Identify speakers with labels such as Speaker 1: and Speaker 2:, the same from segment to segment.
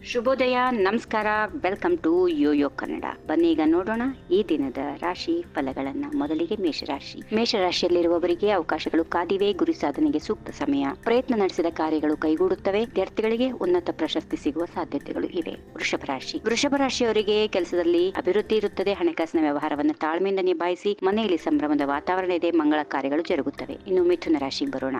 Speaker 1: ಶುಭೋದಯ, ನಮಸ್ಕಾರ, welcome to Yoyo Kannada. ಬನ್ನಿ ಈಗ ನೋಡೋಣ ಈ ದಿನದ ರಾಶಿ ಫಲಗಳನ್ನ. ಮೊದಲಿಗೆ ಮೇಷರಾಶಿ. ಮೇಷರಾಶಿಯಲ್ಲಿರುವವರಿಗೆ ಅವಕಾಶಗಳು ಕಾದಿವೆ. ಗುರಿ ಸಾಧನೆಗೆ ಸೂಕ್ತ ಸಮಯ. ಪ್ರಯತ್ನ ನಡೆಸಿದ ಕಾರ್ಯಗಳು ಕೈಗೂಡುತ್ತವೆ. ವಿದ್ಯಾರ್ಥಿಗಳಿಗೆ ಉನ್ನತ ಪ್ರಶಸ್ತಿ ಸಿಗುವ ಸಾಧ್ಯತೆಗಳು ಇವೆ. ವೃಷಭ ರಾಶಿ. ವೃಷಭ ರಾಶಿಯವರಿಗೆ ಕೆಲಸದಲ್ಲಿ ಅಭಿವೃದ್ಧಿ ಇರುತ್ತದೆ. ಹಣಕಾಸಿನ ವ್ಯವಹಾರವನ್ನು ತಾಳ್ಮೆಯಿಂದ ನಿಭಾಯಿಸಿ. ಮನೆಯಲ್ಲಿ ಸಂಭ್ರಮದ ವಾತಾವರಣ ಇದೆ. ಮಂಗಳ ಕಾರ್ಯಗಳು ಜರುಗುತ್ತವೆ. ಇನ್ನು ಮಿಥುನ ರಾಶಿಗೆ ಬರೋಣ.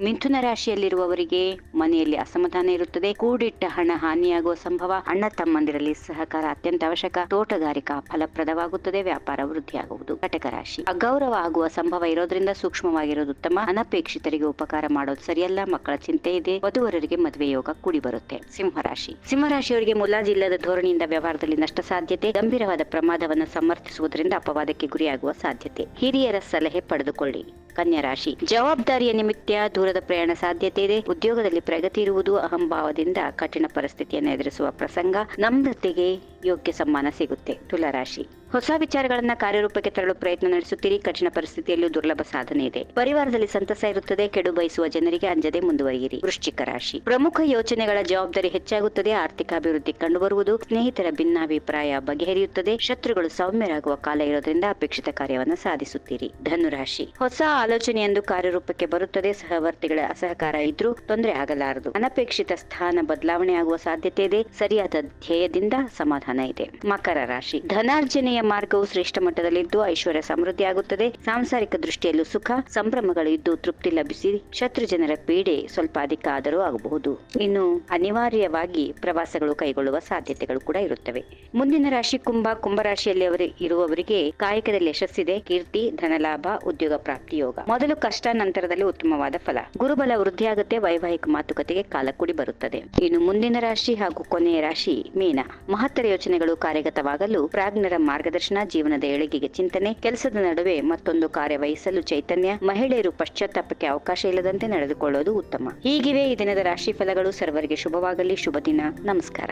Speaker 1: ಮಿಥುನ ರಾಶಿಯಲ್ಲಿರುವವರಿಗೆ ಮನೆಯಲ್ಲಿ ಅಸಮಾಧಾನ ಇರುತ್ತದೆ. ಕೂಡಿಟ್ಟ ಹಣ ಹಾನಿಯಾಗುವ ಸಂಭವ. ಅಣ್ಣ ತಮ್ಮಂದಿರಲ್ಲಿ ಸಹಕಾರ ಅತ್ಯಂತ ಅವಶ್ಯಕ. ತೋಟಗಾರಿಕಾ ಫಲಪ್ರದವಾಗುತ್ತದೆ. ವ್ಯಾಪಾರ ವೃದ್ಧಿಯಾಗುವುದು. ಕಟಕ ರಾಶಿ. ಅಗೌರವ ಆಗುವ ಸಂಭವ ಇರೋದ್ರಿಂದ ಸೂಕ್ಷ್ಮವಾಗಿರೋದು ಉತ್ತಮ. ಅನಪೇಕ್ಷಿತರಿಗೆ ಉಪಕಾರ ಮಾಡೋದು ಸರಿಯಲ್ಲ. ಮಕ್ಕಳ ಚಿಂತೆ ಇದೆ. ವಧುವರರಿಗೆ ಮದುವೆ ಯೋಗ ಕೂಡಿ ಬರುತ್ತೆ. ಸಿಂಹರಾಶಿಯವರಿಗೆ ಮುಲಾಜಿಲ್ಲದ ಧೋರಣೆಯಿಂದ ವ್ಯವಹಾರದಲ್ಲಿ ನಷ್ಟ ಸಾಧ್ಯತೆ. ಗಂಭೀರವಾದ ಪ್ರಮಾದವನ್ನು ಸಮರ್ಥಿಸುವುದರಿಂದ ಅಪವಾದಕ್ಕೆ ಗುರಿಯಾಗುವ ಸಾಧ್ಯತೆ. ಹಿರಿಯರ ಸಲಹೆ ಪಡೆದುಕೊಳ್ಳಿ. ಕನ್ಯಾ ರಾಶಿ. ಜವಾಬ್ದಾರಿಯ ನಿಮಿತ್ತ ದೂರದ ಪ್ರಯಾಣ ಸಾಧ್ಯತೆ ಇದೆ. ಉದ್ಯೋಗದಲ್ಲಿ ಪ್ರಗತಿ ಇರುವುದು. ಅಹಂಭಾವದಿಂದ ಕಠಿಣ ಪರಿಸ್ಥಿತಿಯನ್ನು ಎದುರಿಸುವ ಪ್ರಸಂಗ. ನಮ್ರತೆಗೆ ಯೋಗ್ಯ ಸಮ್ಮಾನ ಸಿಗುತ್ತೆ. ತುಲಾ ರಾಶಿ. ಹೊಸ ವಿಚಾರಗಳನ್ನ ಕಾರ್ಯರೂಪಕ್ಕೆ ತರಲು ಪ್ರಯತ್ನ ನಡೆಸುತ್ತೀರಿ. ಕಠಿಣ ಪರಿಸ್ಥಿತಿಯಲ್ಲೂ ದುರ್ಲಭ ಸಾಧನೆ ಇದೆ. ಪರಿವಾರದಲ್ಲಿ ಸಂತಸ ಇರುತ್ತದೆ. ಕೆಡು ಬಯಸುವ ಜನರಿಗೆ ಅಂಜದೆ ಮುಂದುವರಿಯಿರಿ. ವೃಶ್ಚಿಕ ರಾಶಿ. ಪ್ರಮುಖ ಯೋಚನೆಗಳ ಜವಾಬ್ದಾರಿ ಹೆಚ್ಚಾಗುತ್ತದೆ. ಆರ್ಥಿಕ ಅಭಿವೃದ್ಧಿ ಕಂಡುಬರುವುದು. ಸ್ನೇಹಿತರ ಭಿನ್ನಾಭಿಪ್ರಾಯ ಬಗೆಹರಿಯುತ್ತದೆ. ಶತ್ರುಗಳು ಸೌಮ್ಯರಾಗುವ ಕಾಲ ಇರೋದ್ರಿಂದ ಅಪೇಕ್ಷಿತ ಕಾರ್ಯವನ್ನು ಸಾಧಿಸುತ್ತೀರಿ. ಧನುರಾಶಿ. ಹೊಸ ಆಲೋಚನೆಯೊಂದು ಕಾರ್ಯರೂಪಕ್ಕೆ ಬರುತ್ತದೆ. ಸಹವರ್ತಿಗಳ ಅಸಹಕಾರ ಇದ್ರೂ ತೊಂದರೆ ಆಗಲಾರದು. ಅನಪೇಕ್ಷಿತ ಸ್ಥಾನ ಬದಲಾವಣೆ ಆಗುವ ಸಾಧ್ಯತೆ ಇದೆ. ಸರಿಯಾದ ಧ್ಯೇಯದಿಂದ ಸಮಾಧಾನ ಇದೆ. ಮಕರ ರಾಶಿ. ಧನಾರ್ಜನೆಯ ಮಾರ್ಗವು ಶ್ರೇಷ್ಠ ಮಟ್ಟದಲ್ಲಿದ್ದು ಐಶ್ವರ್ಯ ಸಮೃದ್ಧಿ ಆಗುತ್ತದೆ. ಸಾಂಸಾರಿಕ ದೃಷ್ಟಿಯಲ್ಲೂ ಸುಖ ಸಂಭ್ರಮಗಳು ಇದ್ದು ತೃಪ್ತಿ ಲಭಿಸಿ ಶತ್ರು ಜನರ ಪೀಡೆ ಸ್ವಲ್ಪ ಅಧಿಕ ಆದರೂ ಆಗಬಹುದು. ಇನ್ನು ಅನಿವಾರ್ಯವಾಗಿ ಪ್ರವಾಸಗಳು ಕೈಗೊಳ್ಳುವ ಸಾಧ್ಯತೆಗಳು ಕೂಡ ಇರುತ್ತವೆ. ಮುಂದಿನ ರಾಶಿ ಕುಂಭರಾಶಿಯಲ್ಲಿ ಇರುವವರಿಗೆ ಕಾಯಕದಲ್ಲಿ ಯಶಸ್ಸಿದೆ. ಕೀರ್ತಿ, ಧನಲಾಭ, ಉದ್ಯೋಗ ಪ್ರಾಪ್ತಿ ಯೋಗ. ಮೊದಲು ಕಷ್ಟ, ನಂತರದಲ್ಲಿ ಉತ್ತಮವಾದ ಫಲ. ಗುರುಬಲ ವೃದ್ಧಿಯಾಗುತ್ತೆ. ವೈವಾಹಿಕ ಮಾತುಕತೆಗೆ ಕಾಲ ಕೂಡಿ ಬರುತ್ತದೆ. ಇನ್ನು ಮುಂದಿನ ರಾಶಿ ಹಾಗೂ ಕೊನೆಯ ರಾಶಿ ಮೀನ. ಮಹತ್ತರ ಯೋಚನೆಗಳು ಕಾರ್ಯಗತವಾಗಲು ಪ್ರಾಜ್ಞರ ಮಾರ್ಗದರ್ಶನ. ಜೀವನದ ಏಳಿಗೆಗೆ ಚಿಂತನೆ. ಕೆಲಸದ ನಡುವೆ ಮತ್ತೊಂದು ಕಾರ್ಯವಹಿಸಲು ಚೈತನ್ಯ. ಮಹಿಳೆಯರು ಪಶ್ಚಾತ್ತಾಪಕ್ಕೆ ಅವಕಾಶ ಇಲ್ಲದಂತೆ ನಡೆದುಕೊಳ್ಳೋದು ಉತ್ತಮ. ಹೀಗಿವೆ ಈ ದಿನದ ರಾಶಿ ಫಲಗಳು. ಸರ್ವರಿಗೆ ಶುಭವಾಗಲಿ. ಶುಭ ದಿನ. ನಮಸ್ಕಾರ.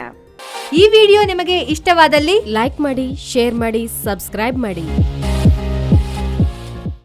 Speaker 2: ಈ ವಿಡಿಯೋ ನಿಮಗೆ ಇಷ್ಟವಾದಲ್ಲಿ ಲೈಕ್ ಮಾಡಿ, ಶೇರ್ ಮಾಡಿ, ಸಬ್ಸ್ಕ್ರೈಬ್ ಮಾಡಿ.